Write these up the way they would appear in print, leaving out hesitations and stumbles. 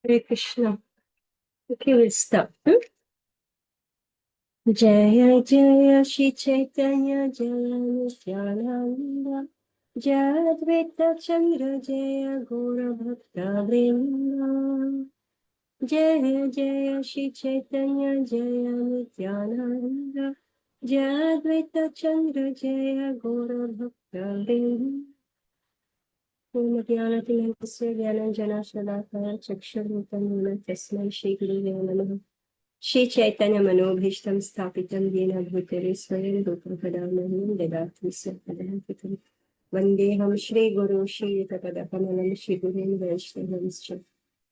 Hare Krishna. Okay, we'll start. Jaya Jaya Shri Chaitanya Jaya Nityananda Jaya Advaita Chandra Jaya Gaura Bhakta Vrinda Jaya Jaya Shri Chaitanya Jaya Nityananda Jaya Advaita Chandra Jaya Gaura Bhakta Vrinda Jnanatimirasya Jnananjana Shalakaya Chakshurmutam Tasmai Shri Gurave Namaha Shri Chaitanya Manobhishtam Sthapitam Yena Bhutale Swayam Rupapadam Dadathi Sapadam Vandeham Shri Guru Shri Tapadakamalam Shri Gurin Vaishnavam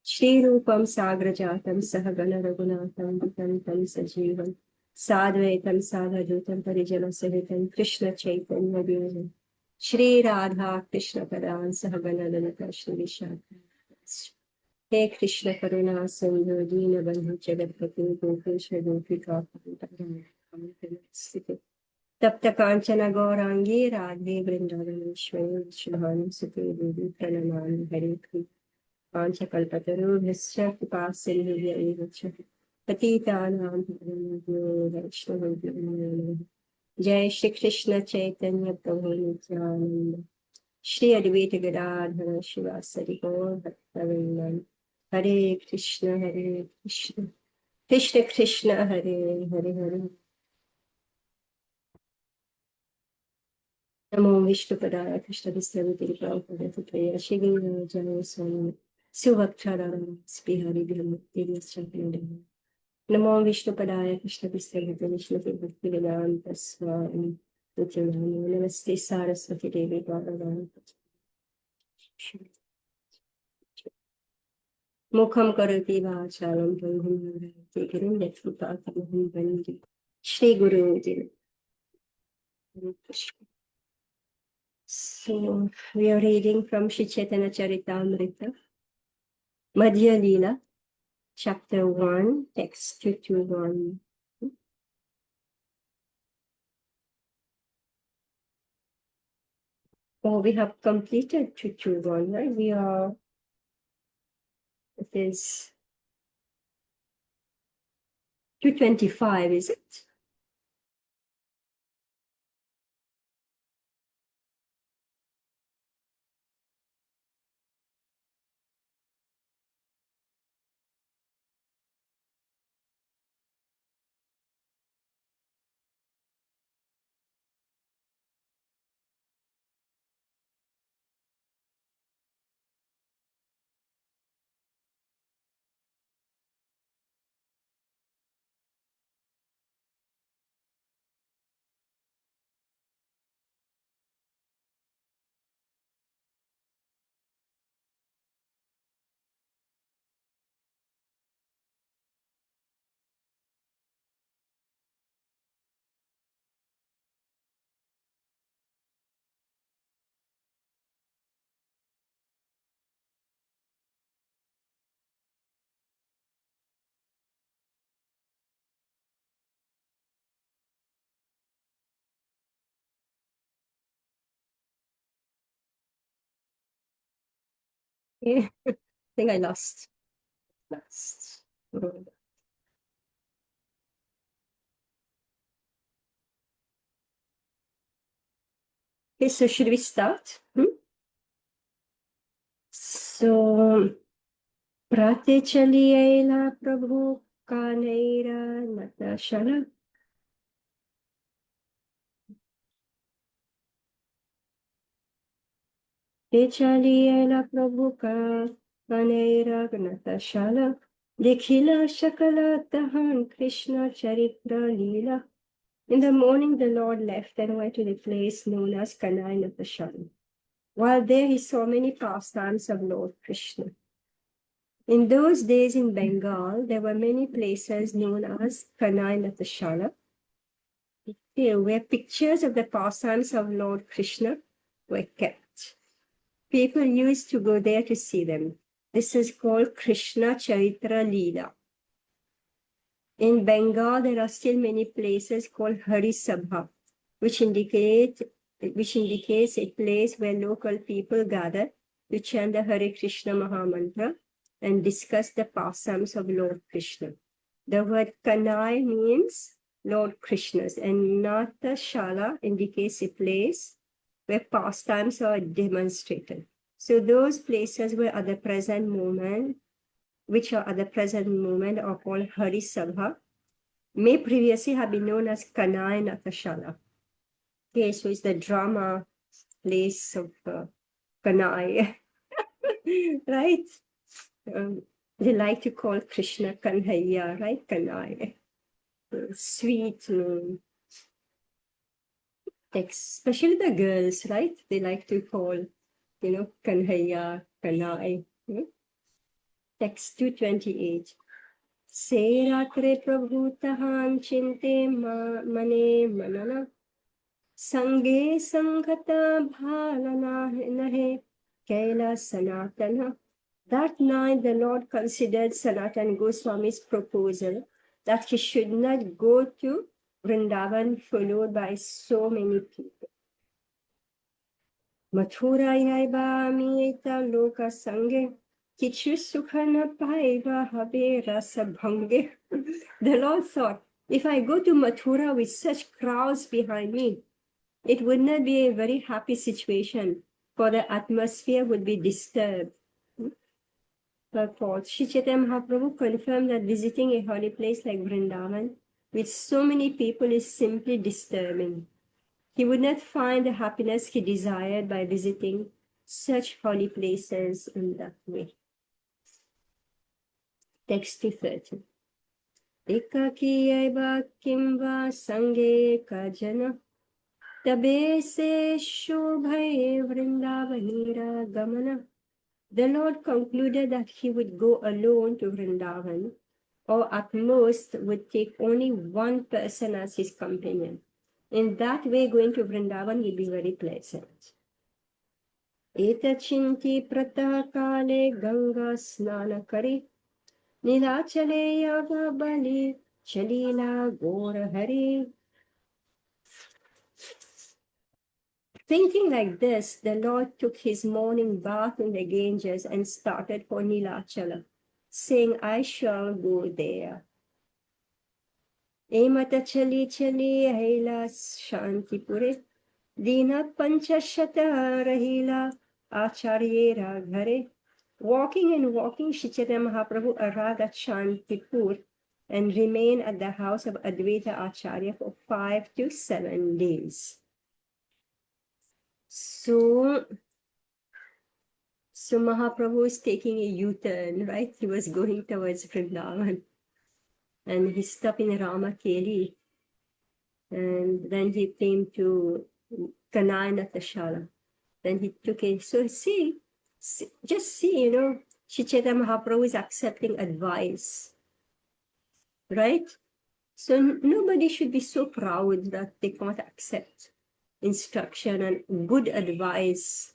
Shri Rupam Sagrajatam Sahagana Raghunatham Vikantam Sajivam Sadvaitam Sadhajutam Parijana Sahitam Krishna Chaitanya Devam Shri Radha Krishna Padan Sahagana Lanaka Shri Vishakam हे कृष्ण करुणा सिंधु दीन बंधु जगतपति गोपेश गोपिका तप्त कांचन गौरांगी राधे वृंदावनेश्वरी शुभानु सुते देवी प्रणमामि हरे कृष्ण कल्पतरुभ्यश्च कृपा सिन्धुभ्यैव च पतितानां वैष्णवेभ्यो नमो नमः जय श्री कृष्ण चैतन्य प्रभु नित्यानंद श्री अद्वैत गदाधर शिवासरि गौर भक्तवृंद हरे कृष्ण कृष्ण कृष्ण हरे हरे हरे नमो विष्णुपदाय कृष्णविष्णुतिरुपाय श्रीगुरुजय स्वामी सुभक्षराम स्पिहरि ब्रह्मतिर्यश्चन्द्र नमो विष्णुपदाय कृष्णविष्णुतिरुपतिवेदान्त स्वामी नमस्ते सारस्वती देवी मुखम करोति वाचालं भंगुं लंघयते गिरिं यत्कृपातमहं वन्दे Shri Gurudev. So we are reading from Shri Chaitanya Charitamrita, Madhya Lila, chapter 1, text 221. Oh, we have completed 221, right? We are, it is 225, is it? Yeah, I think I lost. Okay, so should we start? So, Prate chaliela Prabhu Kaneira Natashana. Chaliela Prabhu Kaneira Natashana. Dikhila Shakala Tahan Krishna Charitra Lila. In the morning, the Lord left and went to the place known as Kanai Natashana. While there, he saw many pastimes of Lord Krishna. In those days in Bengal, there were many places known as Kanai Natashana, where pictures of the pastimes of Lord Krishna were kept. People used to go there to see them. This is called Krishna Charitra Leela. In Bengal, there are still many places called Hari Sabha, which indicates a place where local people gather to chant the Hare Krishna Mahamantra and discuss the pastimes of Lord Krishna. The word Kanai means Lord Krishna's, and Natashala indicates a place where pastimes are demonstrated. So those places where at the present moment, which are at the present moment are called Hari Sabha, may previously have been known as Kanai Natashala. Okay, so it's the drama place of Kanai, right? They like to call Krishna Kanhaiya, right? Kanai. Sweet name. Especially the girls, right? They like to call, Kanhaiya, Kanai. Text 228. Se rakre prabhu tahan chinte mane manana. Sange sangata bhalana nahe kaila sanatana. That night, the Lord considered Sanatan Goswami's proposal that he should not go to Vrindavan followed by so many people. Mathura yaiba mieta loka sange, kichu sukhana paiva habe rasa bhange. The Lord thought, if I go to Mathura with such crowds behind me, it would not be a very happy situation, for the atmosphere would be disturbed. Purport. Sri Chaitanya Mahaprabhu confirmed that visiting a holy place like Vrindavan with so many people is simply disturbing. He would not find the happiness he desired by visiting such holy places in that way. Text 230. Ekakiyaiva kimva sange kajana tabe se shobhaye Vrindavanira gamana. The Lord concluded that he would go alone to Vrindavan, or at most would take only one person as his companion. In that way, going to Vrindavan will be very pleasant. Eta chinti pratah kale ganga snana kare, nilachale yaga bali chalila gora hari. Thinking like this, the Lord took his morning bath in the Ganges and started for Nilachala, saying, I shall go there. Emata chali chali haila shantipure, dina panchashata rahila acharyera ghare. Walking and walking, Sri Chaitanya Mahaprabhu arrived at Shantipur and remained at the house of Advaita Acharya for 5 to 7 days. So Mahaprabhu is taking a U-turn, right? He was going towards Vrindavan. And he stopped in Ramakeli. And then he came to Kanai Natashala. Then he took it. So just see, Sri Chaitanya Mahaprabhu is accepting advice, right? So nobody should be so proud that they can't accept instruction and good advice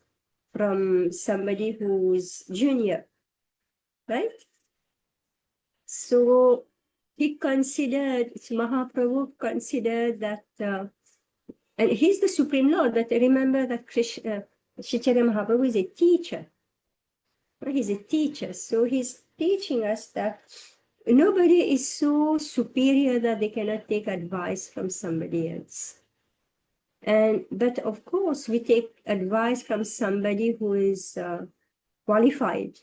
from somebody who's junior, right? So Mahaprabhu considered that, and he's the Supreme Lord, but remember that Chaitanya Mahaprabhu is a teacher. He's a teacher, so he's teaching us that nobody is so superior that they cannot take advice from somebody else. But of course, we take advice from somebody who is qualified.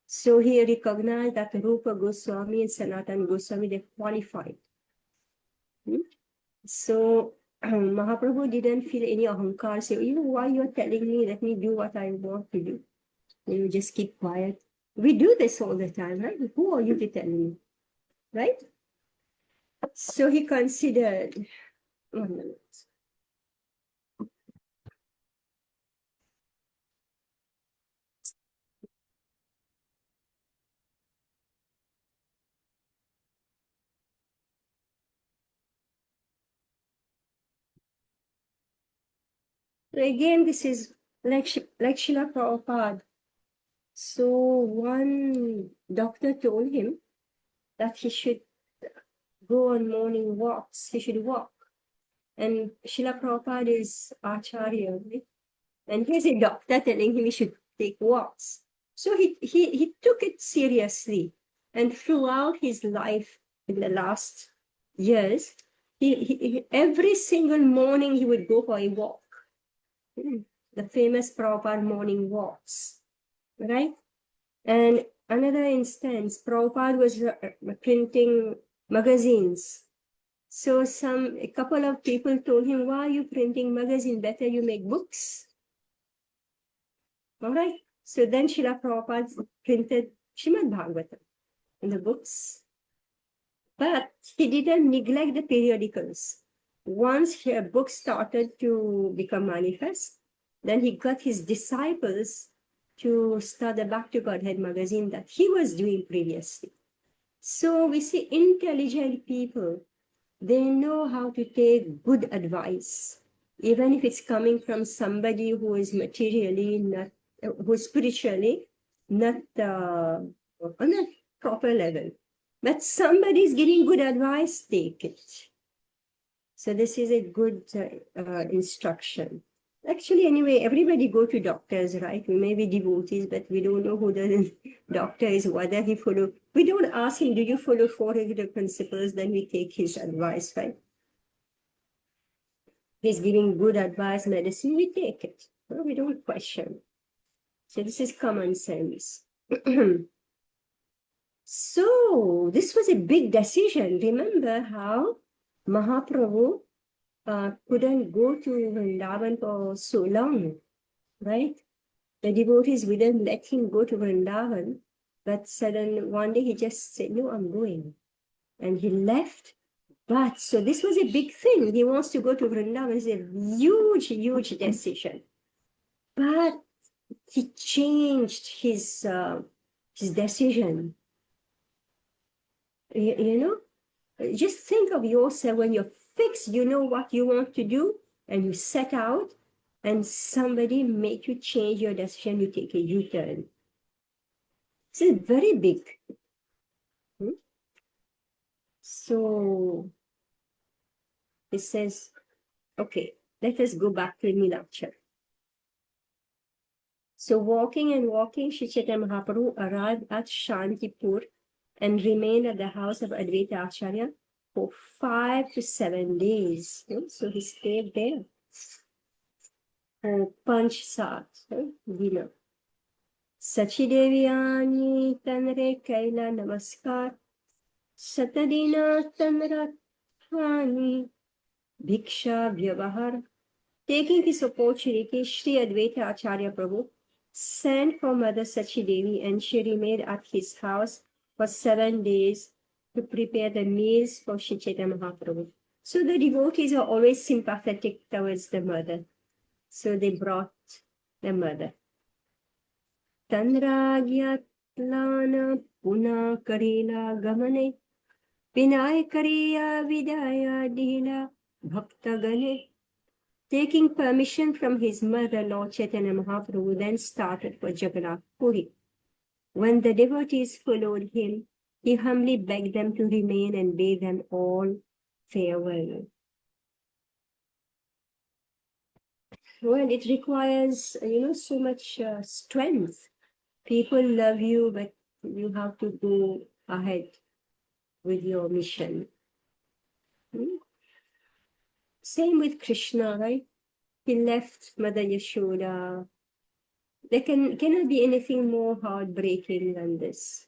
So he recognized that Rupa Goswami and Sanatan Goswami, they're qualified. So Mahaprabhu didn't feel any ahankar, say, why you're telling me, let me do what I want to do. You just keep quiet. We do this all the time, right? Who are you to tell me? Right? So he considered, 1 minute. So again, this is like Srila Prabhupada. So one doctor told him that he should go on morning walks. He should walk. And Srila Prabhupada is Acharya, right? And here's a doctor telling him he should take walks. So he took it seriously. And throughout his life in the last years, every single morning he would go for a walk. The famous Prabhupada morning walks, right? And another instance, Prabhupada was printing magazines. So a couple of people told him, why are you printing magazine? Better you make books. All right. So then Srila Prabhupada printed Srimad Bhagavatam in the books. But he didn't neglect the periodicals. Once a book started to become manifest, then he got his disciples to start the Back to Godhead magazine that he was doing previously. So we see intelligent people, they know how to take good advice, even if it's coming from somebody who is materially not, who is spiritually not on a proper level. But somebody is giving good advice, take it. So this is a good instruction. Actually, anyway, everybody go to doctors, right? We may be devotees, but we don't know who the doctor is, whether he follow. We don't ask him, do you follow four regular principles? Then we take his advice, right? He's giving good advice, medicine, we take it. Well, we don't question. So this is common sense. So this was a big decision. Remember how Mahaprabhu couldn't go to Vrindavan for so long, right? The devotees wouldn't let him go to Vrindavan, but suddenly one day he just said, no, I'm going. And he left. But so this was a big thing. He wants to go to Vrindavan. It's a huge, huge decision. But he changed his decision. You know, just think of yourself when you're fixed, you know what you want to do, and you set out, and somebody make you change your decision, you take a U-turn. It's very big. So it says, okay, let us go back to Nilaksha. So walking and walking, Sri Chaitanya Mahaprabhu arrived at Shantipur and remained at the house of Advaita Acharya for 5 to 7 days. So he stayed there for Panch Sat, dinner. Sachidevyani Tanre Kaila Namaskar Satadina Tanrathani Bhiksha Vyavahar. Taking this opportunity, Sri Advaita Acharya Prabhu sent for Mother Sachidevi and she remained at his house for 7 days to prepare the meals for Sri Chaitanya Mahaprabhu. So the devotees are always sympathetic towards the mother. So they brought the mother. Tandragyatlana puna karila gamane vinay kariya vidaya dila bhakta gane. Taking permission from his mother, Lord Chaitanya Mahaprabhu then started for Jagannath Puri. When the devotees followed him, he humbly begged them to remain and bade them all farewell. Well, it requires, so much strength. People love you, but you have to go ahead with your mission. Same with Krishna, right? He left Mother Yashoda. There cannot be anything more heartbreaking than this,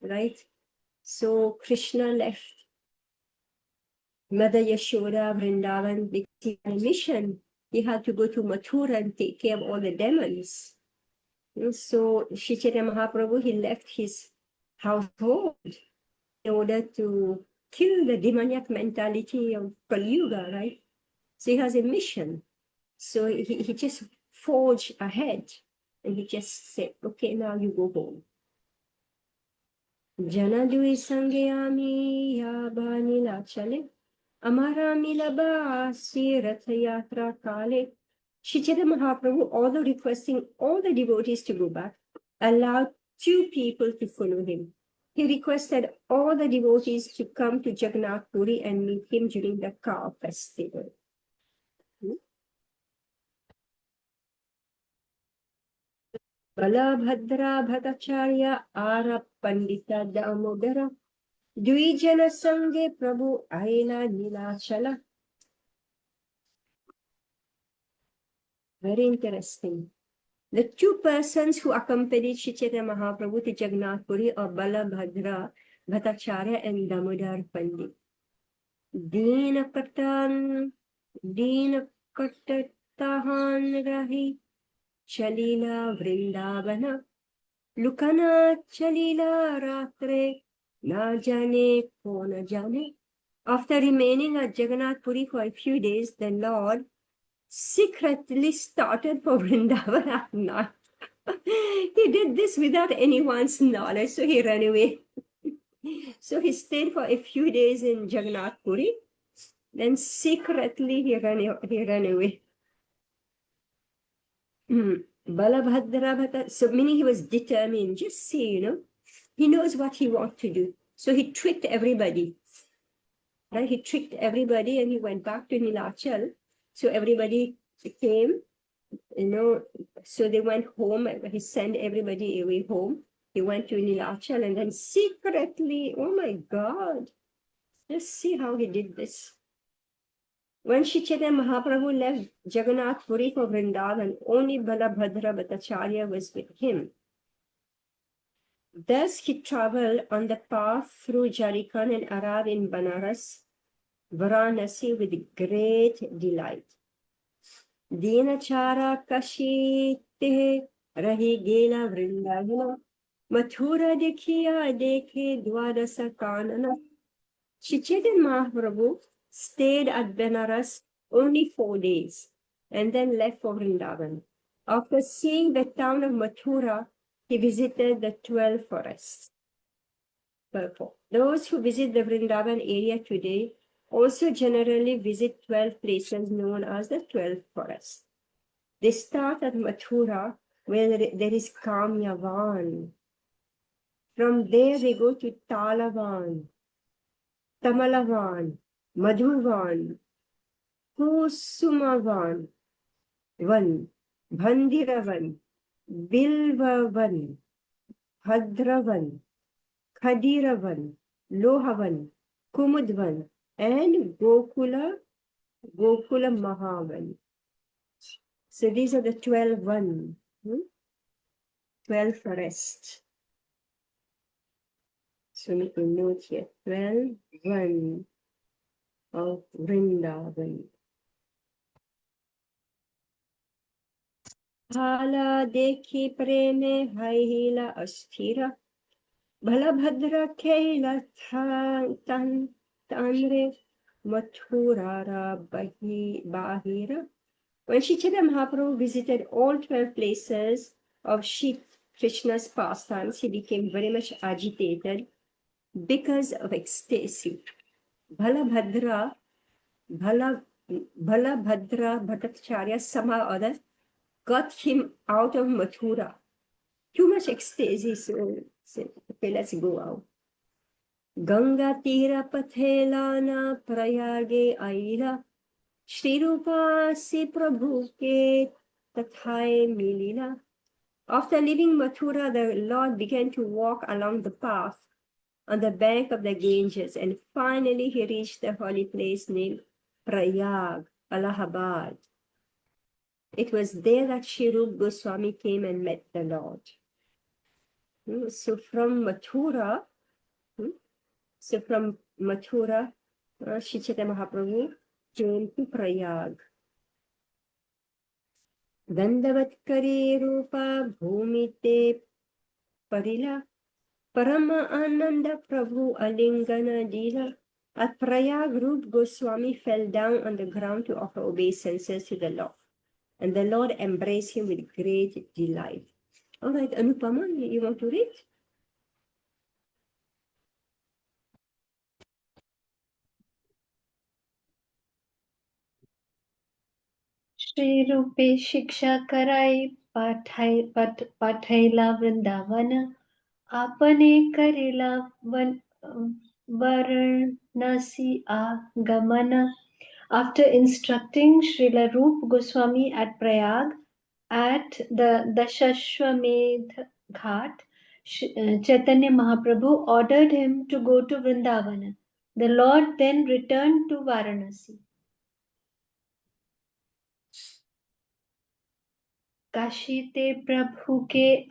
right? So Krishna left Mother Yashoda, Vrindavan, because he had a mission. He had to go to Mathura and take care of all the demons. So Sri Chaitanya Mahaprabhu, he left his household in order to kill the demoniac mentality of Kali Yuga, right? So he has a mission. So he just forged ahead and he just said, okay, now you go home. Janadui Sangayami Yabani Lachale Amara Milabasi Rathayatra Kale. Sri Chaitanya Mahaprabhu, although requesting all the devotees to go back, allowed 2 people to follow him. He requested all the devotees to come to Jagannath Puri and meet him during the cow festival. Balabhadra Bhattacharya Ara Pandita Damodara Dvijana Sange Prabhu Aina Nilachala. Very interesting. The two persons who accompanied Sri Chaitanya Mahaprabhu to Jagannath Puri are Balabhadra Bhattacharya and Damodar Pandit. Deenakatan Deenakatatahan Rahi Chalila Vrindavana Lukana Chalila Ratre Na Jane Ko Na Jane. After remaining at Jagannath Puri for a few days, the Lord secretly started for Vrindavan at night. He did this without anyone's knowledge, so he ran away. So he stayed for a few days in Jagannath Puri, then secretly he ran away. Balabhadra Bhatta, so meaning he was determined, just see, he knows what he wants to do. So he tricked everybody. Right? He tricked everybody and he went back to Nilachal. So everybody came, so they went home. He sent everybody away home. He went to Nilachal and then secretly, oh my God, just see how he did this. When Sri Chaitanya Mahaprabhu left Jagannath Puri for Vrindavan, only Balabhadra Bhattacharya was with him. Thus he traveled on the path through Jharkhand and arrived in Banaras, Varanasi with great delight. Dinachara kashite rahi gela Vrindavana, Mathura dekhiya dekhe dwadasa kanana. Sri Chaitanya Mahaprabhu stayed at Benares only 4 days and then left for Vrindavan. After seeing the town of Mathura, he visited the 12 forests. Purport. Those who visit the Vrindavan area today also generally visit 12 places known as the 12 forests. They start at Mathura, where there is Kamyavan. From there they go to Talavan, Tamalavan, Madhuvan, Kusumavan, Bhandiravan, Bilvavan, Bhadravan, Khadiravan, Lohavan, Kumudvan, and Gokula Mahavan. So these are the 12 12 forests. So make a note here, 12 of Vrindavan. Hala dekhi preme haila asthira, Balabhadra kela tanre mathurara bahira. When Sri Chaitanya Mahaprabhu visited all 12 places of Sri Krishna's pastimes, he became very much agitated because of ecstasy. Balabhadra Bhattacharya somehow or other got him out of Mathura. Too much ecstasy, so okay, let's go out. Ganga Tira Pathelana Prayage Aila Shri Rupa Si Prabhu Ke Tathai Milila. After leaving Mathura, the Lord began to walk along the path on the bank of the Ganges, and finally he reached the holy place named Prayag, Allahabad. It was there that Shri Rupa Goswami came and met the Lord. So from Mathura, Sri Chaitanya Mahaprabhu came to Prayag. Dandavat kari rupa bhumite parila Parama Ananda Prabhu Alingana Dila. At Prayag, Rup Goswami fell down on the ground to offer obeisances to the Lord, and the Lord embraced him with great delight. All right, Anupama, you want to read? Shri रूपे शिक्षा कराई पाठैला वृंदावन आपने करेला वाराणसी आगमन. After instructing Srila Rup Goswami at Prayag, At the Dashashwamedh Ghat, Chaitanya Mahaprabhu ordered him to go to Vrindavana. The Lord then returned to Varanasi. Kashi ते प्रभु के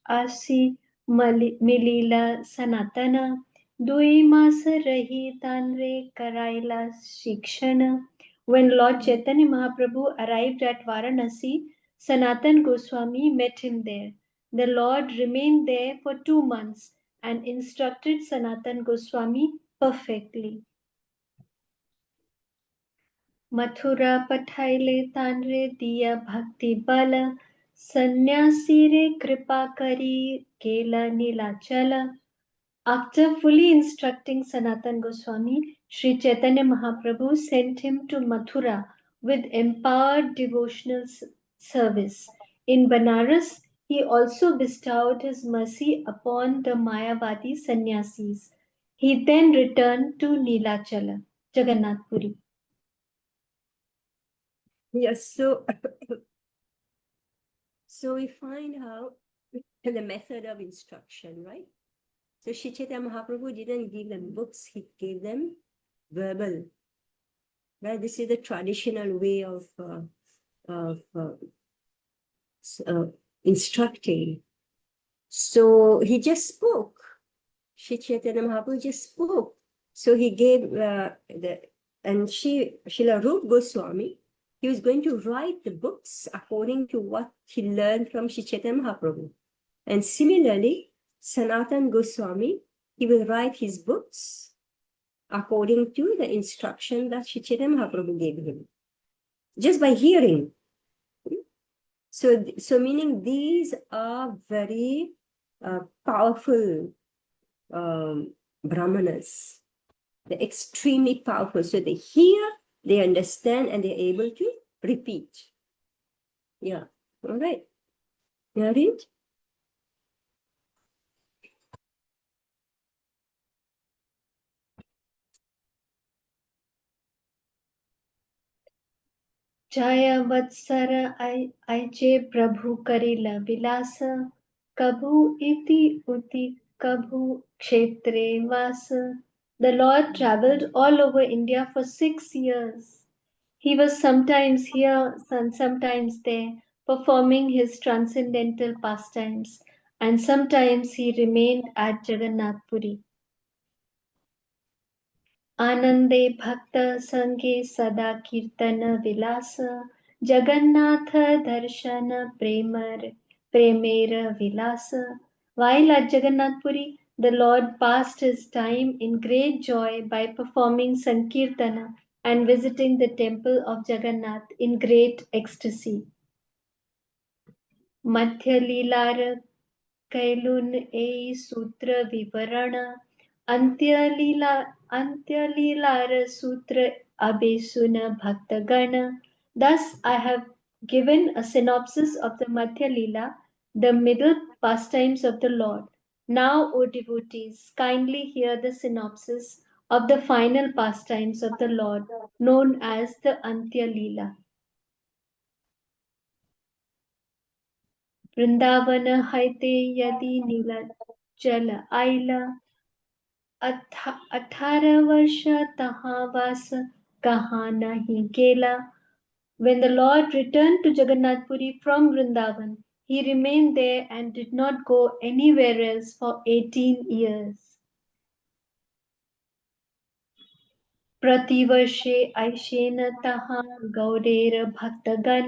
आसी मिलीला सनातन दुई मास रही तानरे कराइला शिक्षण. When Lord Chaitanya Mahaprabhu arrived at Varanasi, Sanatan Goswami met him there. The Lord remained there for 2 months and instructed Sanatan Goswami perfectly. Mathura पठाइले तानरे दिया भक्ति बल सन्यासी रे कृपा करी केला Nilachal. After fully instructing Sanatan Goswami, Sri Chaitanya Mahaprabhu sent him to Mathura with empowered devotional service. In Banaras, he also bestowed his mercy upon the Mayavadi sannyasis. He then returned to Nilachala, Jagannath Puri. Yes, so we find how the method of instruction, right? So Shri Chaitanya Mahaprabhu didn't give them books, he gave them verbal. Right? This is the traditional way of instructing. So he just spoke. Shri Chaitanya Mahaprabhu just spoke. So he gave and Srila Rupa Goswami, he was going to write the books according to what he learned from Shri Chaitanya Mahaprabhu. And similarly, Sanatan Goswami, he will write his books according to the instruction that Shri Chaitanya Mahaprabhu gave him, just by hearing. So meaning these are very powerful brahmanas. They're extremely powerful. So they hear, they understand, and they're able to repeat. Yeah. All right. You read? जय वत्सर ऐचे प्रभु करिल विलास कभु इति उति कभु क्षेत्रे वास. The Lord travelled all over India for 6 years. He was sometimes here and sometimes there, performing his transcendental pastimes, and sometimes he remained at Jagannath Puri. आनंदे भक्त संगे सदा कीर्तन विलास जगन्नाथ दर्शन प्रेमेर vilas. While at Jagannath Puri, the Lord passed his time in great joy by performing Sankirtana and visiting the temple of Jagannath in great ecstasy. Madhya Lilar कैलुन ए सूत्र विवरण अंत्य लीलार सूत्र अबेसुन भक्तगण. Thus I have given a synopsis of the Madhya Lila, the middle pastimes of the Lord. Now, O devotees, kindly hear the synopsis of the final pastimes of the Lord, known as the Antya Lila. Vrindavan हैते यदि नीलाचल आइला 18 वर्ष तहाँ वास कहाँ नहीं केला. When the Lord returned to Jagannath Puri from Vrindavan, he remained there and did not go anywhere else for 18 years. प्रतिवर्षे ऐशेन तहाँ गौरेर भक्तगण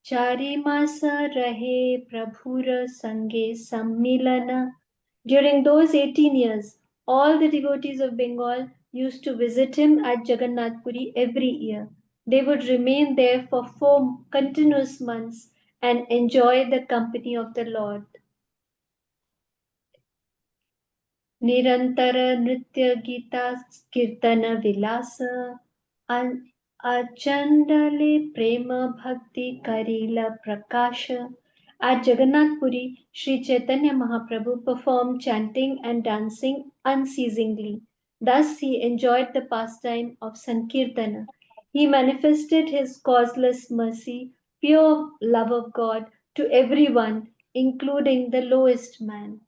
4 मास रहे प्रभुर संगे सम्मिलन. During those 18 years, all the devotees of Bengal used to visit him at Jagannath Puri every year. They would remain there for 4 continuous months and enjoy the company of the Lord. निरंतर नृत्य गीता कीर्तन विलास अचंडले प्रेम भक्ति करीला प्रकाश. At Jagannath Puri, Sri Chaitanya Mahaprabhu performed chanting and dancing unceasingly. Thus he enjoyed the pastime of Sankirtana. He manifested his causeless mercy pure love of God to everyone, including the lowest man.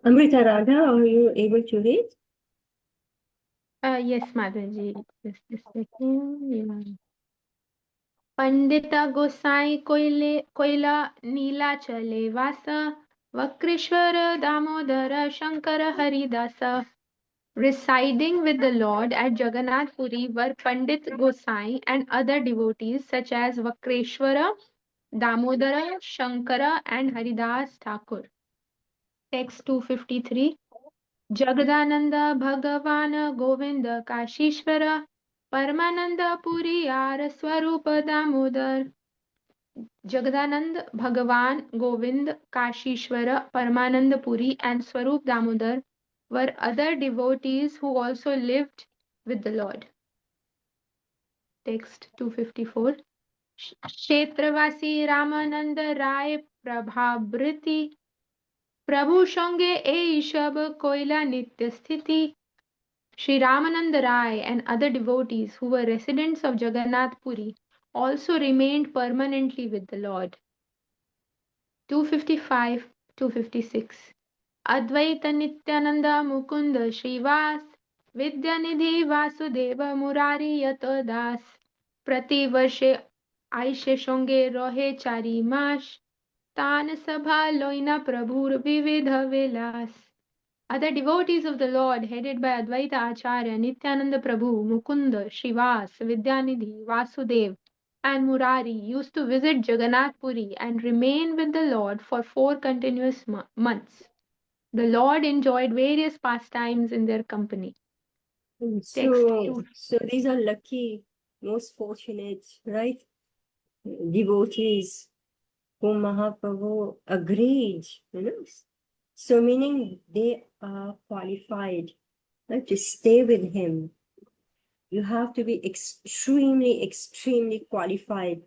Amrita Radha, are you able to read? Yes, Madhaji. Just a second. Yeah. Pandita गोसाई कोयला नीला चले वास Vakreshwar Damodar shankar haridasa. Residing with the Lord at Jagannath Puri were Pandit Gosai and other devotees such as Vakreshwara, Damodara, Shankara, and Haridas Thakur. Text 253. Jagadananda Bhagavan Govinda Kashishvara Paramananda Puriyar Swarupa Damodar. Jagadanand, Bhagavan, Govind, Kashishvara, Paramananda Puri, and Swarup Damodar were other devotees who also lived with the Lord. Text 254. Kshetravasi Ramananda Rai Prabhabriti Prabhu Shange Eishab Koila Nitya Sthiti. Sri Ramananda Rai and other devotees who were residents of Jagannath Puri also remained permanently with the Lord. 255, 256. Advaita Nityananda Mukunda Srivas Vidyanidhi Vasudeva Murari Yato Das Prati Varshe Aishe Shonge Rohe Chari Mash Tan Sabha Loina Prabhur Vividha Vilas. Other devotees of the Lord, headed by Advaita Acharya, Nityananda Prabhu, Mukunda, Srivas, Vidyanidhi, Vasudev, and Murari, used to visit Jagannath Puri and remain with the Lord for 4 continuous months. The Lord enjoyed various pastimes in their company. So these are lucky, most fortunate, right? Devotees whom Mahaprabhu agreed, you know. So meaning they are qualified, right, to stay with him. You have to be extremely qualified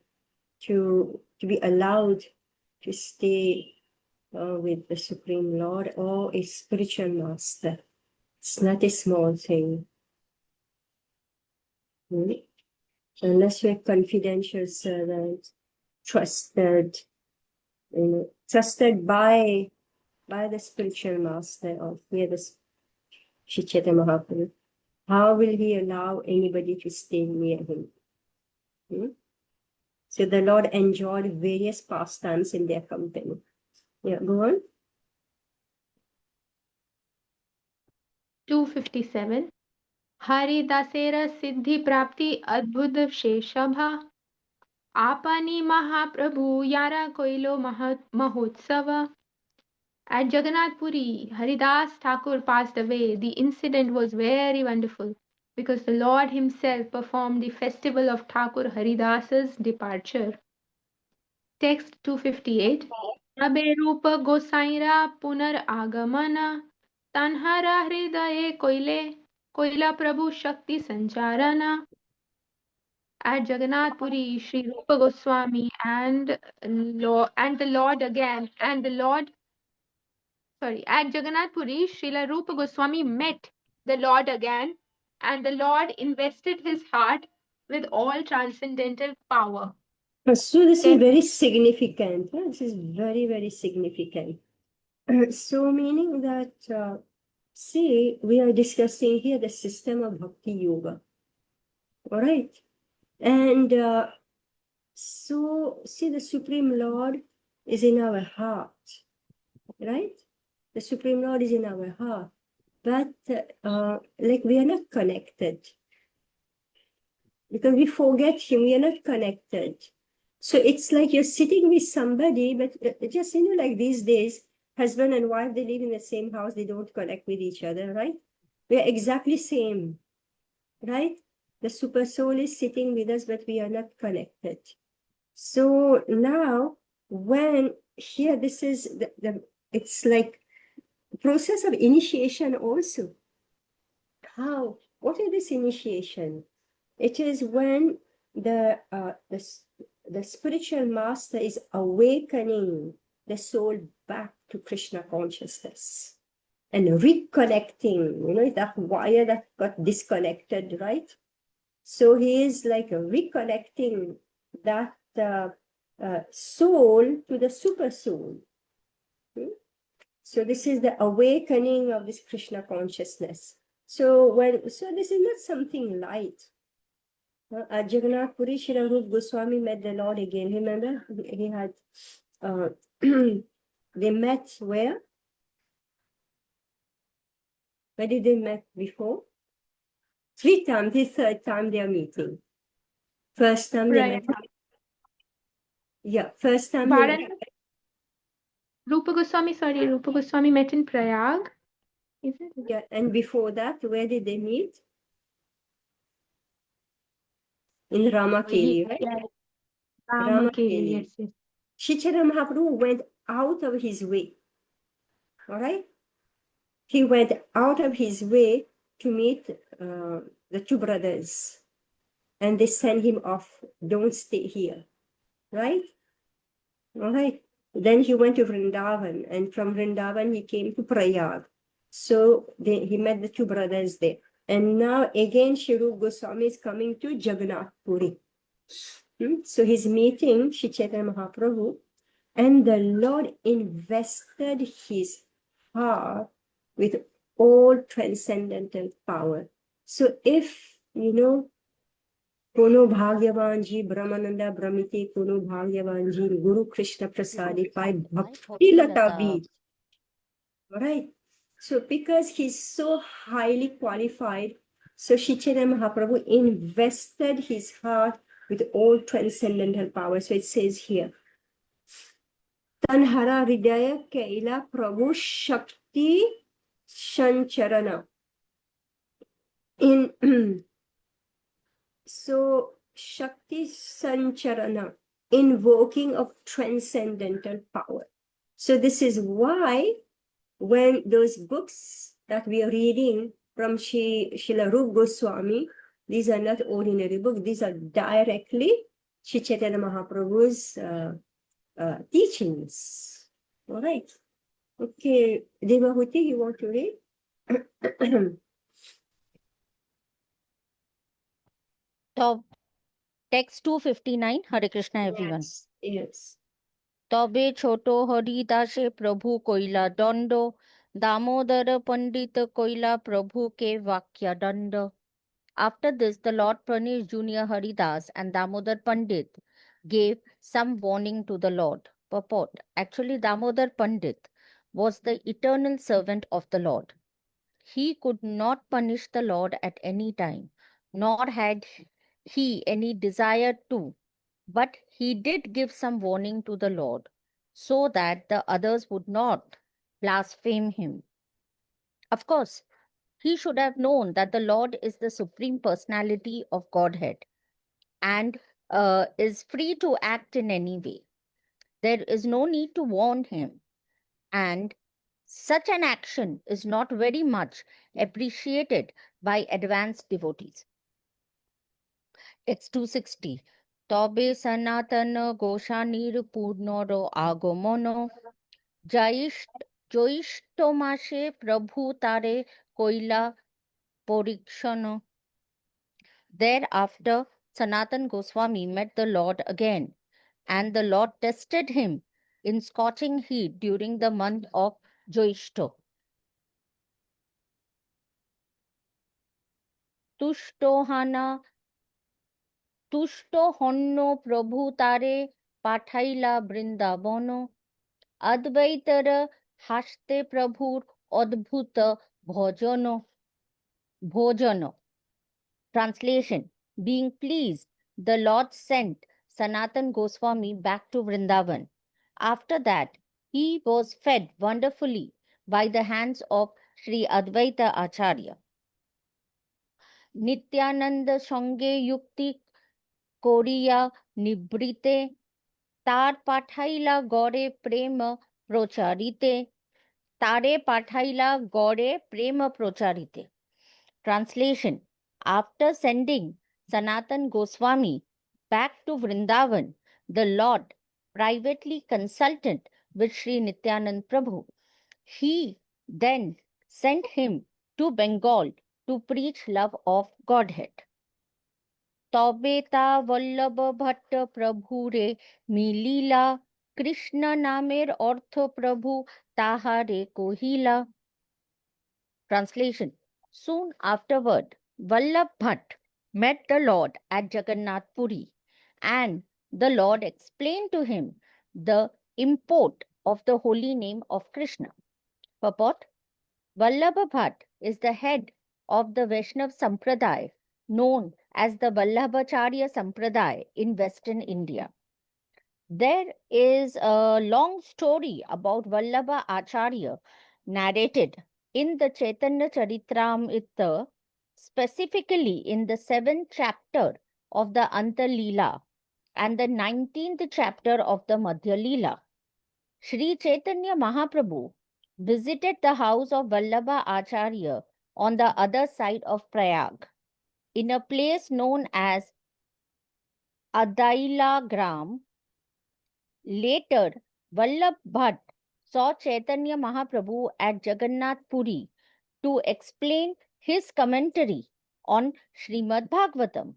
to be allowed to stay with the Supreme Lord or a spiritual master. It's not a small thing. Right? Unless you're a confidential servant, trusted, you know, trusted by the spiritual master of Shri Chaitanya Mahaprabhu. How will he allow anybody to stay near him? So the Lord enjoyed various pastimes in their company. Yeah, go on. 257. Haridasera Siddhi Prapti Adbhut Sheshabha Apani Mahaprabhu Yara Koilo Mahotsava. At Jagannath Puri, Haridas Thakur passed away. The incident was very wonderful because the Lord himself performed the festival of Thakur Haridas's departure. Text 258. Abe Rupa Gosaira Punar Agamana Tanhara Hridaye Koila Prabhu Shakti Sancharana. At Jagannath Puri, Sri Rupa Goswami and the Lord at Jagannath Puri, Srila Rupa Goswami met the Lord again, and the Lord invested his heart with all transcendental power. So this is very significant. This is very significant. So meaning that, see, we are discussing here the system of Bhakti Yoga. All right. And so, see, the Supreme Lord is in our heart, right? The Supreme Lord is in our heart. But like we are not connected. Because we forget him, we are not connected. So it's like you're sitting with somebody, but just, you know, like these days, husband and wife, they live in the same house, they don't connect with each other, right? We are exactly same, right? The super soul is sitting with us, but we are not connected. So now, when here, this is it's like process of initiation also. How? What is this initiation? It is when the spiritual master is awakening the soul back to Krishna consciousness and reconnecting, you know, that wire that got disconnected, right? So he is like reconnecting that soul to the super soul. So this is the awakening of this Krishna consciousness. So this is not something light. At Jagannath Puri, Srila Rupa Goswami met the Lord again. Remember, he had they met where? Where did they met before? 3 times. This third time they are meeting. First time they met. Yeah, first time they met. Rupa Goswami met in Prayag. Isn't it? Yeah, and before that, where did they meet? In Ramakeli, right? Yeah. Ramakeli, yes, yes. Chaitanya Mahaprabhu went out of his way. All right? He went out of his way to meet the 2 brothers. And they sent him off. Don't stay here. Right? All right. Then he went to Vrindavan. And from Vrindavan, he came to Prayag. So he met the 2 brothers there. And now again, Shiru Goswami is coming to Jagannath Puri. So he's meeting Shri Chaitanya Mahaprabhu. And the Lord invested his heart with all transcendental power. So if, कोनो भाग्यवान जी ब्रह्मानंदा ब्रह्मिते कोनो भाग्यवान जी Guru Krishna Prasadi पाए भक्ति लता बीज. Right? So because he's so highly qualified, so Shri Chaitanya Mahaprabhu invested his heart with all transcendental power. So it says here, Tanhara Hridaya Kaila Prabhu Shakti Shancharana. So Shakti Sancharana, invoking of transcendental power. So this is why when those books that we are reading from Srila Rupa Goswami, these are not ordinary books, these are directly Shri Chaitanya Mahaprabhu's teachings. All right. Okay, Devahuti, you want to read? So, text 259, Hare Krishna everyone. Yes. তবে ছোট হরিদাসে প্রভু কইলা দণ্ড দামোদর পণ্ডিত কইলা প্রভুকে বাক্য দণ্ড. After this, the Lord punished Junior Haridas and Damodar Pandit gave some warning to the Lord. Purport. Actually, Damodar Pandit was the eternal servant of the Lord. He could not punish the Lord at any time, nor had he any desire to. But he did give some warning to the Lord, so that the others would not blaspheme him. Of course, he should have known that the Lord is the supreme personality of Godhead and is free to act in any way. There is no need to warn him, and such an action is not very much appreciated by advanced devotees. Text 260. তবে সনাতন গোস্বামীর পূর্ণর আগমন জ্যৈষ্ঠ মাসে প্রভু তারে কইলা পরীক্ষণ. Thereafter, Sanatan Goswami met the Lord again, and the Lord tested him in scorching heat during the month of Jyoishto. তুষ্ট হন্য প্রভু তারে পাঠাইলা বৃন্দাবন. অদ্বৈতর হাসতে প্রভুর অদ্ভুত ভোজন. Translation. Being pleased, the Lord sent Sanatan Goswami back to Vrindavan. After that, he was fed wonderfully by the hands of Sri Advaita Acharya. Nityananda সঙ্গে yukti করিয়া নিবৃতে তার পাঠাইলা গড়ে প্রেম প্রচারিতে. তারে পাঠাইলা গড়ে প্রেম প্রচারিতে. Translation. After sending Sanatan Goswami back to Vrindavan, the Lord privately consulted with Sri Nityanand Prabhu. He then sent him to Bengal to preach love of Godhead. তবে বল্লভ ভট্ট প্রভু রে মিলিলা, কৃষ্ণ নামের অর্থ প্রভু তাহারে কহিলা। Translation. Soon afterward, Vallabh Bhatt met the Lord at Jagannath Puri, and the Lord explained to him the import of the holy name of Krishna. Purport: Vallabha Bhatt is the head of the Vaishnav Sampradaya, known as the Vallabhacharya Sampradaya in Western India. There is a long story about Vallabha Acharya narrated in the Chaitanya Charitamrita, specifically in the 7th chapter of the Anta Lila and the 19th chapter of the Madhya Lila. Sri Chaitanya Mahaprabhu visited the house of Vallabha Acharya on the other side of Prayag, in a place known as Adaila Gram. Later, Vallabh Bhatt saw Chaitanya Mahaprabhu at Jagannath Puri to explain his commentary on Srimad Bhagavatam.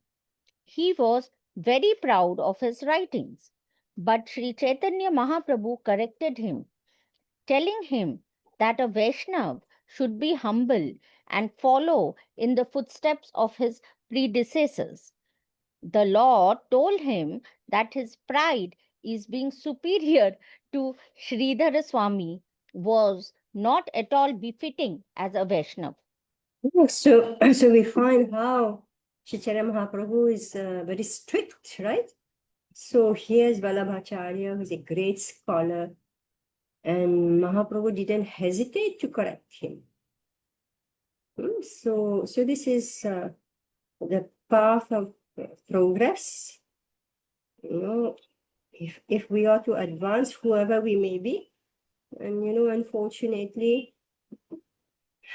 He was very proud of his writings, but Sri Chaitanya Mahaprabhu corrected him, telling him that a Vaishnav should be humble and follow in the footsteps of his predecessors. The Lord told him that his pride is being superior to Sridhara Swami was not at all befitting as a Vaishnav. So we find how Chaitanya Mahaprabhu is very strict, right? So here's Vallabhacharya, who's a great scholar, and Mahaprabhu didn't hesitate to correct him. So this is the path of progress. You know, if we are to advance, whoever we may be, and unfortunately,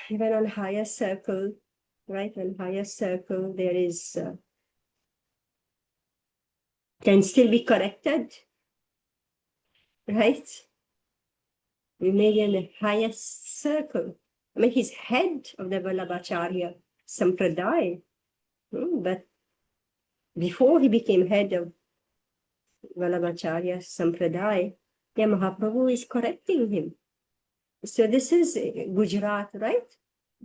even on higher circle, right? On higher circle, there is can still be corrected, right? We may be in the highest circle. I mean, he's head of the Vallabhacharya Sampradaya, but before he became head of Vallabhacharya Sampradaya, Mahaprabhu is correcting him. So this is Gujarat, right?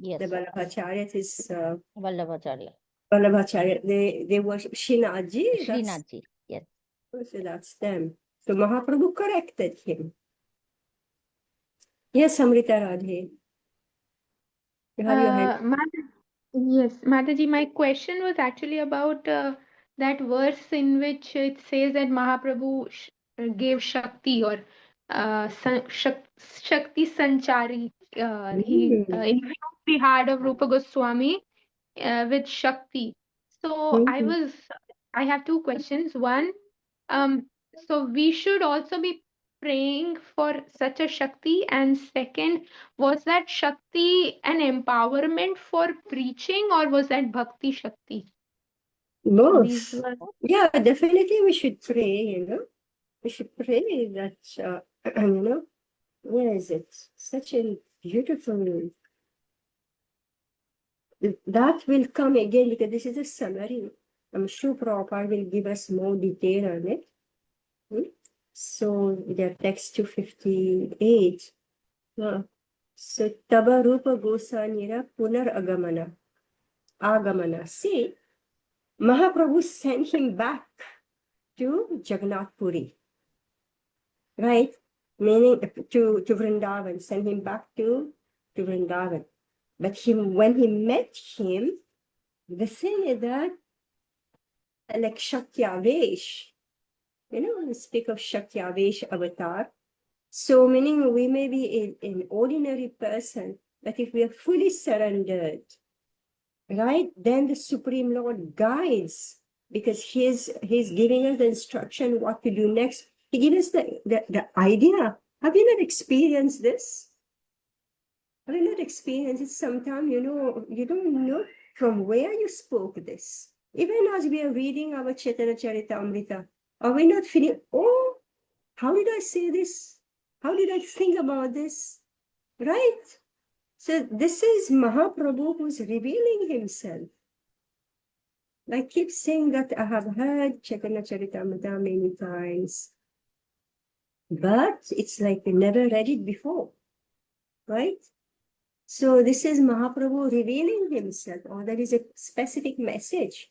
Yes, The Vallabhacharya is Vallabhacharya. Vallabhacharya. They worship Srinathji. Srinathji, yes. So that's them. So Mahaprabhu corrected him. Yes, Amrita Radhe. You have your hand. Yes, Mataji, my question was actually about that verse in which it says that Mahaprabhu gave Shakti or Shakti Sanchari. He infused the heart of Rupa Goswami with Shakti. So I have two questions. One, so we should also be praying for such a Shakti, and second, was that Shakti an empowerment for preaching or was that Bhakti Shakti? So these Both. were Yeah, definitely we should pray, We should pray that, where is it? Such a beautiful, that will come again because this is a summary. I'm sure Prabhupada will give us more detail on it. So the text 258. So Taba Rupa Gosanira Punar Agamana. See, Mahaprabhu sent him back to Jagannath Puri, right? Meaning to Vrindavan, send him back to Vrindavan. But when he met him, the thing is that, like Shakyavesh, we speak of Shakyavesh avatar. So meaning we may be an ordinary person, but if we are fully surrendered, right, then the Supreme Lord guides, because he's giving us the instruction what to do next. He gives us the idea. Have you not experienced this? Have you not experienced it? Sometimes, you don't know from where you spoke this. Even as we are reading our Chaitanya Charitamrita, are we not feeling, oh, how did I say this? How did I think about this? Right? So this is Mahaprabhu who's revealing himself. I keep saying that I have heard Chaitanya Charitamrita many times, but it's like I never read it before, right? So this is Mahaprabhu revealing himself, or there is a specific message.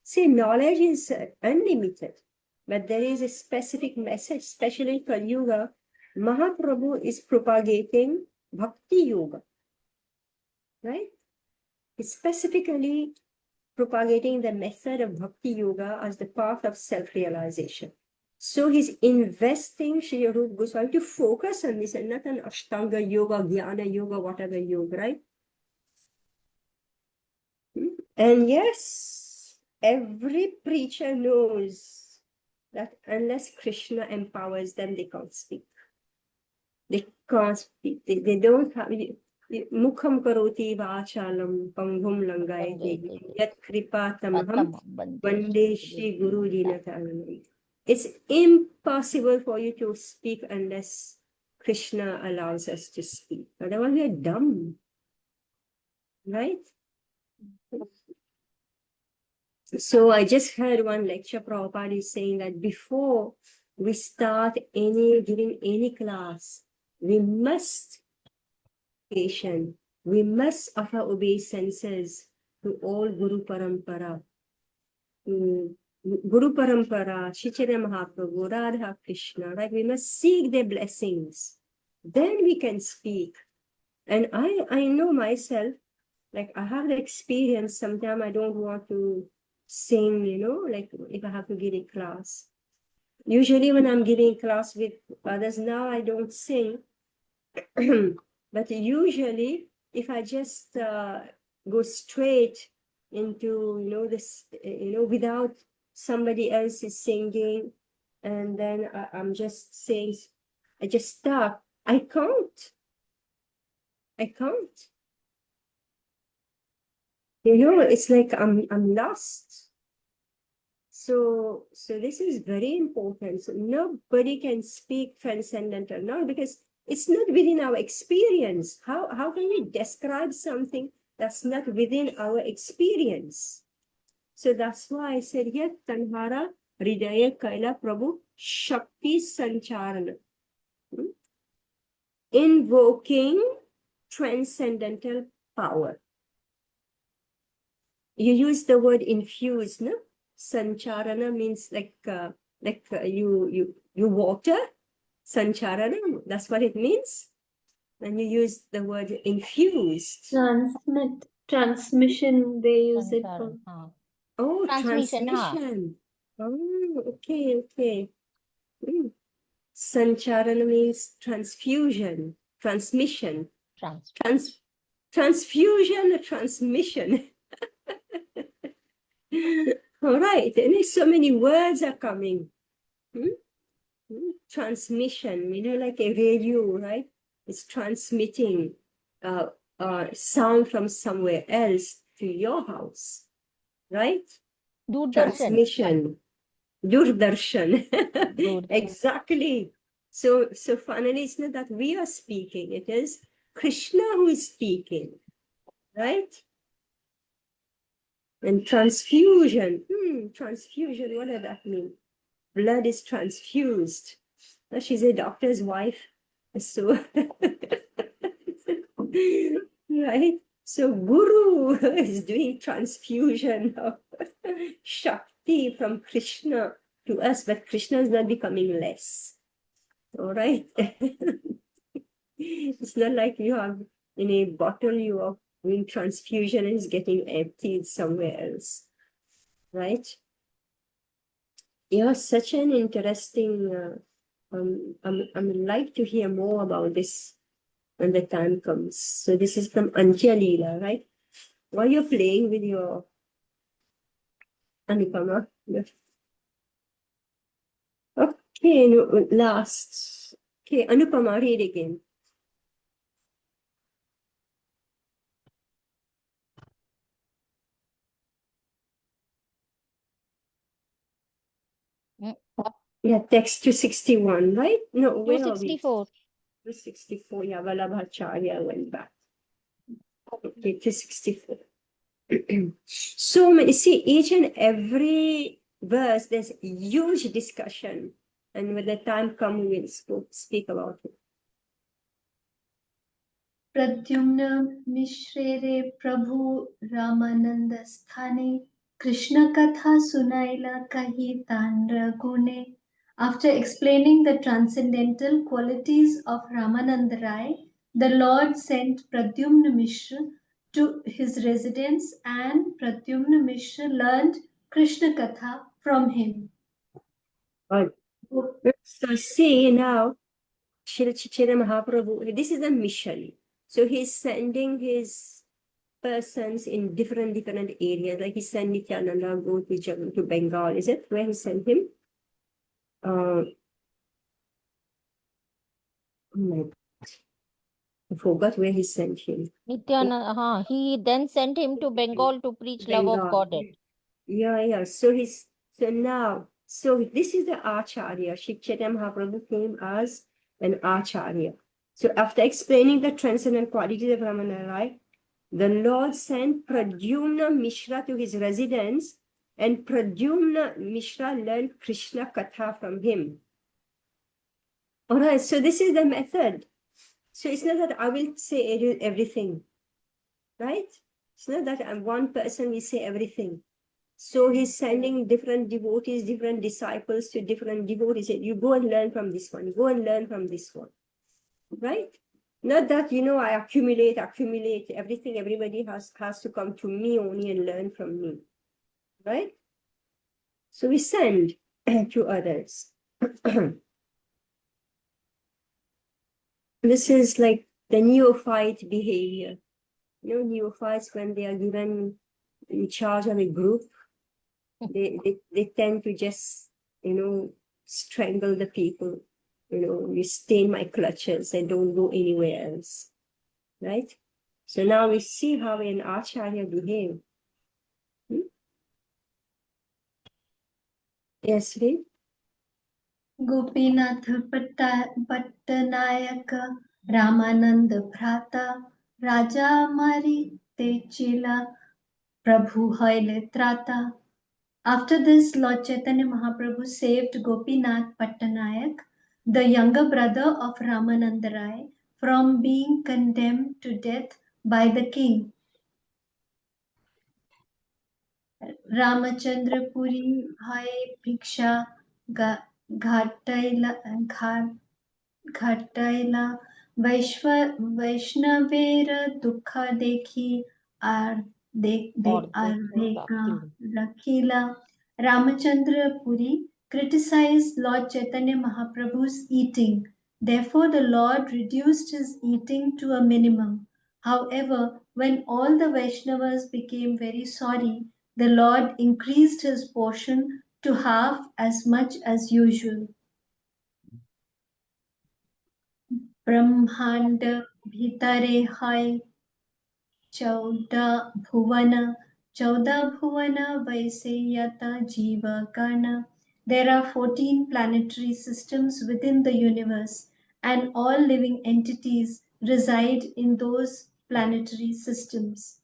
See, knowledge is unlimited, but there is a specific message, especially in Kali Yuga. Mahaprabhu is propagating Bhakti Yoga, right? It's specifically propagating the method of Bhakti Yoga as the path of self-realization. So he's investing Sri Rupa Goswami to focus on this and not on Ashtanga Yoga, Jnana Yoga, whatever yoga, right? And yes, every preacher knows that unless Krishna empowers them, they can't speak. They can't speak. They don't have... Mukham karoti vachalam panghum langayate yat kripa tamaham vande Shri Guru Dinataranam. It's impossible for you to speak unless Krishna allows us to speak. Otherwise, we are dumb. Right? So I just heard one lecture, Prabhupada is saying that before we start giving any class, we must patient. We must offer obeisances to all Guru Parampara. Guru Parampara, Shichara Mahaprabhu, Radha Krishna, right? We must seek their blessings. Then we can speak. And I know myself, like I have the experience, sometimes I don't want to sing, like if I have to give a class. Usually when I'm giving class with others, now I don't sing. But usually if I just go straight into, this, without somebody else is singing, and then I'm just saying, I just stop. I can't. It's like I'm lost. So this is very important. So nobody can speak transcendental now because it's not within our experience. How can we describe something that's not within our experience? So that's why I said here, Tanhara Hridaya Kaila Prabhu Shakti Sancharana. Invoking transcendental power. You use the word infuse, no? Sancharana means like you water. Sancharana, that's what it means. And you use the word infused. Transmission, they use it for. Oh, Transmission. transmission. Oh, okay. Sancharana means transfusion, transmission. Transfusion, transmission. All right, and so many words are coming. Transmission, like a radio, right? It's transmitting sound from somewhere else to your house, right? Transmission. Durdarshan. Exactly. So finally, it's not that we are speaking, it is Krishna who is speaking, right? And transfusion. Transfusion, what does that mean? Blood is transfused. She's a doctor's wife. So, right? So Guru is doing transfusion of Shakti from Krishna to us, but Krishna is not becoming less. All right? It's not like you have in a bottle, you are doing transfusion and it's getting emptied somewhere else. Right? Yeah, such an interesting, I would like to hear more about this when the time comes. So this is from Lila, right? While you're playing with your Anupama. Okay, last. Okay, Anupama, read again. Yeah, text 261, right? No, where are we? 264. 264, yeah, Vallabhacharya went back. Okay, 264. So many, see, each and every verse, there's huge discussion. And when the time comes, we will speak about it. Pradyumna Mishre Prabhu Ramananda Sthane Krishna Katha Sunaila Kahi Tandra Gune. After explaining the transcendental qualities of Ramananda Rai, the Lord sent Pradyumna Mishra to his residence and Pradyumna Mishra learned Krishna Katha from him. Right. So see now, Srila Chaitanya Mahaprabhu, this is a mission. So he's sending his persons in different areas. Like he sent Nityananda go to Bengal. Is it where he sent him? I forgot where he sent him. Nityananda, he then sent him to Bengal to preach love of Bengal. God. Yeah. So this is the Acharya. Chaitanya Mahaprabhu came as an Acharya. So after explaining the transcendent qualities of Ramana Rai, the Lord sent Pradyumna Mishra to his residence, and Pradyumna Mishra learned Krishna Katha from him. All right, so this is the method. So it's not that I will say everything, right? It's not that I'm one person will say everything. So he's sending different devotees, different disciples to different devotees. You go and learn from this one. Go and learn from this one, right? Not that, I accumulate everything. Everybody has to come to me only and learn from me, right? So we send to others. This is like the neophyte behavior. Neophytes, when they are given in charge of a group, they tend to just, strangle the people. You stay in my clutches and don't go anywhere else, right? So now we see how an Acharya behave. Yes, read. Gopinath Pattanayaka Ramananda Bhrata Raja Mari Techila Prabhu Hoile Trata. After this, Lord Chaitanya Mahaprabhu saved Gopinath Pattanayak, the younger brother of Ramananda Rai, from being condemned to death by the king. Ramachandra Puri Bhai Bhiksha घटाइला वैष्णवेर दुख देखी are रखीला. Ramachandra Puri criticized Lord Chaitanya Mahaprabhu's eating. Therefore, the Lord reduced his eating to a minimum. However, when all the Vaishnavas became very sorry, the Lord increased his portion to half as much as usual. ब्रह्मांड भीतरे है 14 भुवन वैसे यत जीव गण. There are 14 planetary systems within the universe, and all living entities reside in those planetary systems.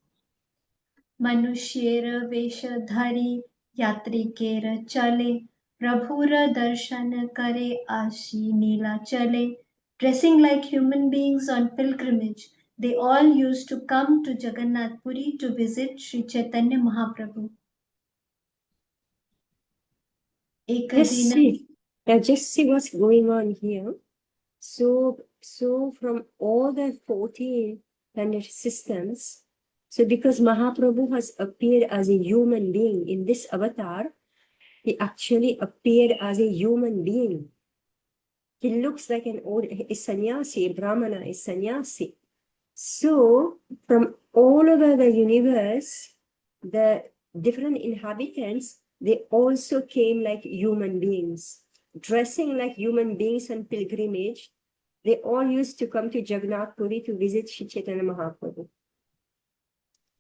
मनुष्येर वेशधारी यात्रिकेर चले प्रभुर दर्शन करे आशी नीला चले. Dressing like human beings on pilgrimage, they all used to come to Jagannath Puri to visit Sri Chaitanya Mahaprabhu. Just see what's going on here. So from all the 14 planetary systems, so because Mahaprabhu has appeared as a human being in this avatar, he actually appeared as a human being. He looks like a sannyasi, a brahmana, a sannyasi. So from all over the universe, the different inhabitants, they also came like human beings, dressing like human beings on pilgrimage. They all used to come to Jagannath Puri to visit Sri Chaitanya Mahaprabhu.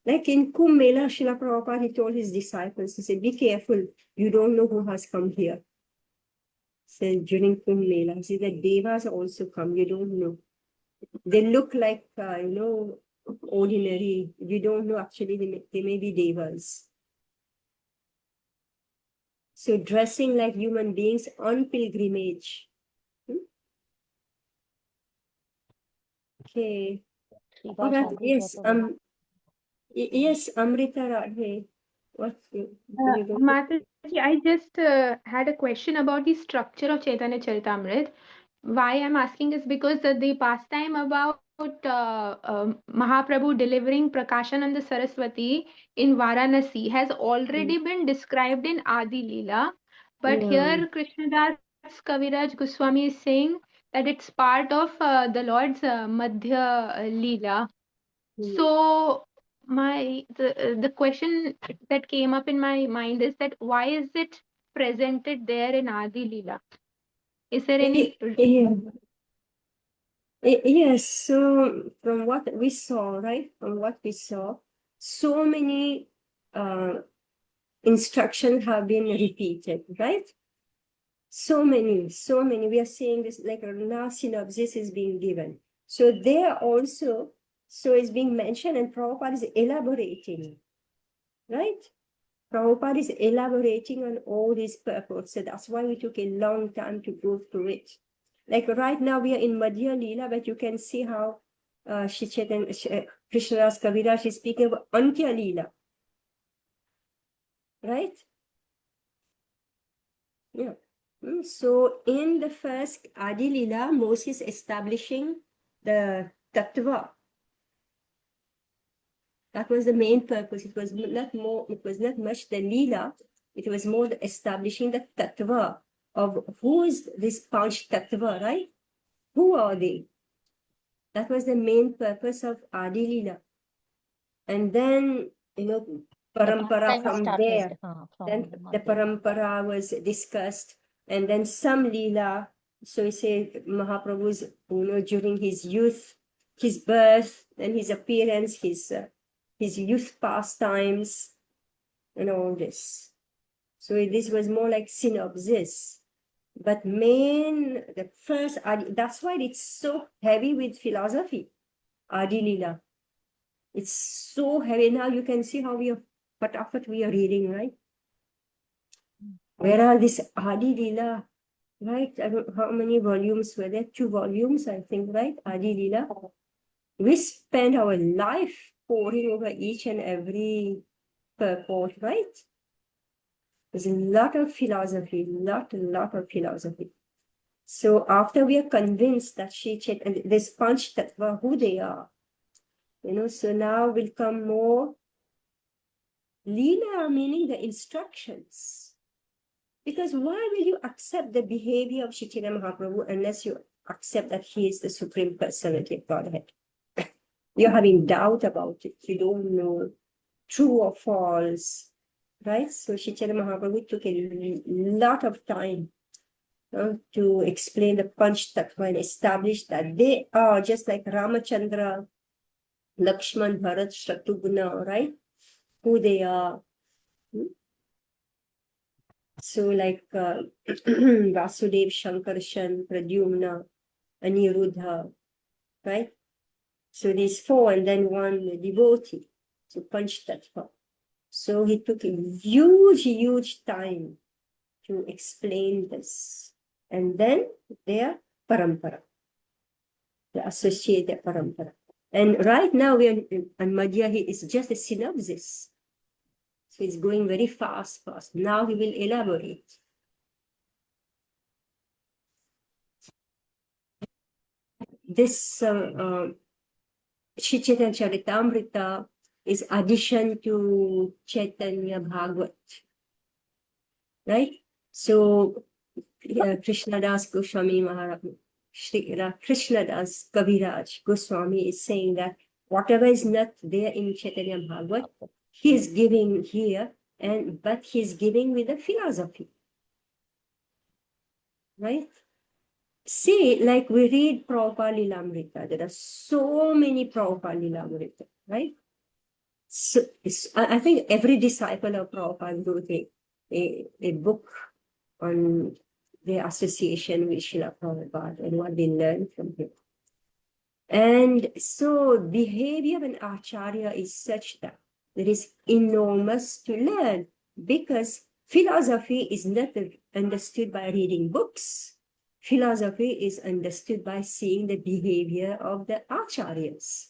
Like in Kumbh Mela, Srila Prabhupada, he told his disciples, he said, be careful, you don't know who has come here. So during Kumbh Mela, he said, the Devas also come, you don't know. They look like, ordinary. You don't know, actually, they may be devas. So dressing like human beings on pilgrimage. Okay. All right. Yes. Yes, Amrita Radhe. What's you going to Mataji, I just had a question about the structure of Chaitanya Charitamrita. Why I'm asking is because the pastime about Mahaprabhu delivering Prakashananda Saraswati in Varanasi has already been described in Adi Leela, but Yeah. here Krishnadas Kaviraj Goswami is saying that it's part of the Lord's Madhya Leela. So the question that came up in my mind is that why is it presented there in Adi Leela? Is there any Yeah. Yes, so from what we saw, right? From what we saw, so many instructions have been repeated, right? So many. We are saying this like a last synopsis is being given. So there also, so it's being mentioned, and Prabhupada is elaborating, right? Prabhupada is elaborating on all these purports. So that's why we took a long time to go through it. Like right now we are in Madhya Lila, but you can see how Krishnadas Kaviraj is speaking about Antya Lila. Right? Yeah. So in the first Adi Lila, Moses establishing the Tattva. That was the main purpose. It was not much the Lila. It was more establishing the Tattva of who is this Panch Tattva, right? Who are they? That was the main purpose of Adi Lila. And then, parampara from there. Then the parampara was discussed. And then some Leela, so he said Mahaprabhu's, during his youth, his birth, and his appearance, his youth pastimes, and all this. So this was more like synopsis. But the first, that's why it's so heavy with philosophy, Adi Lila. It's so heavy. Now you can see how we are reading, right? Where are this Adi Lila, right? I don't know how many volumes were there. 2 volumes, I think, right? Adi Lila. We spend our life poring over each and every purport, right? There's a lot of philosophy, lot of philosophy. So after we are convinced that and this Panch Tattva, who they are, so now will come more Leela, meaning the instructions. Because why will you accept the behavior of Chaitanya Mahaprabhu unless you accept that he is the Supreme Personality of Godhead? You're having doubt about it. You don't know true or false, right? So Chaitanya Mahaprabhu took a lot of time to explain the Panch Tattva and establish that they are just like Ramachandra, Lakshman, Bharat, Shatrughna, right? Who they are. So like Vasudev, Shankarshan, Pradyumna, Aniruddha, right? So these 4 and then 1 devotee, so Panch Tattva. So he took a huge time to explain this. And then their parampara, the associated parampara. And right now we are in Madhya, it's just a synopsis. So it's going very fast. Now he will elaborate. This Shri Chaitanya Charitamrita is addition to Chaitanya Bhagavat, right? So Krishnadas Goswami Maharaj, Krishnadas Kaviraj Goswami is saying that whatever is not there in Chaitanya Bhagavat, he is giving here, but he is giving with a philosophy, right? See, like we read Prabhupada Lilamrita, there are so many Prabhupada Lilamrita, right? So I think every disciple of Prabhupada wrote a book on their association with Srila Prabhupada and what they learned from him. And so behavior of an acharya is such that there is enormous to learn, because philosophy is not understood by reading books. Philosophy is understood by seeing the behavior of the acharyas.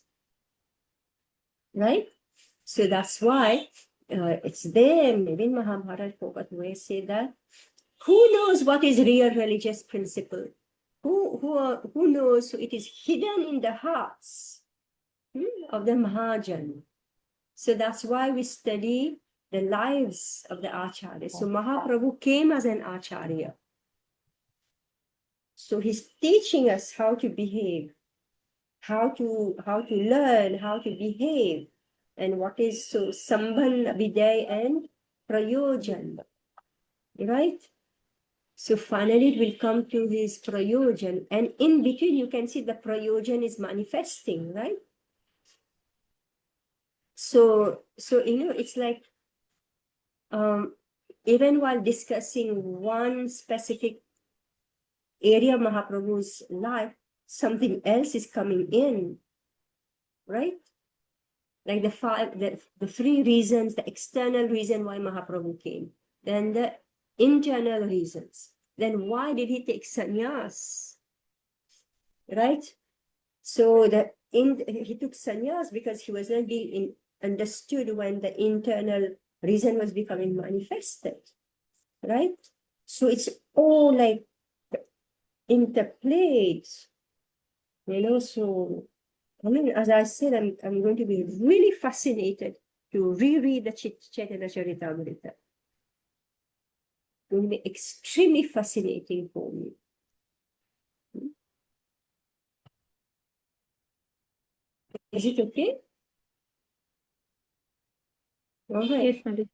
Right? So that's why it's there. Maybe in Mahabharata, I say that who knows what is real religious principle? Who knows? So it is hidden in the hearts of the Mahajan. So that's why we study the lives of the Acharyas. So Mahaprabhu came as an Acharya. So he's teaching us how to behave, how to learn, how to behave, and what is so Sambandha, Viday, and Prayojan. Right? So finally it will come to his Prayojan. And in between you can see the Prayojan is manifesting, right? So it's like even while discussing one specific area of Mahaprabhu's life, something else is coming in, right? Like the three reasons, the external reason why Mahaprabhu came, then the internal reasons. Then why did he take sannyas, right? So he took sannyas because he was not being understood when the internal reason was becoming manifested, right? So it's all like interplayed, so I mean, as I said, I'm going to be really fascinated to reread the Chaitanya Charitamrita. It will be extremely fascinating for me. Is it okay? All right. Yes, Madhya.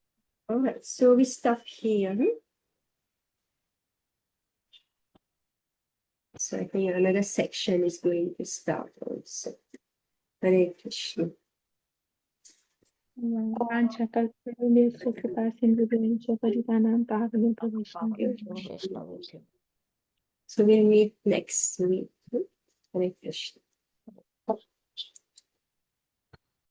All right. So we stop here. So I think another section is going to start also. Hare Krishna. वाञ्छाकल्पतरुभ्यश्च कृपासिन्धुभ्यश्च पतितानां पावनेभ्यो वैष्णवेभ्यो So we'll meet next week. Hare Krishna.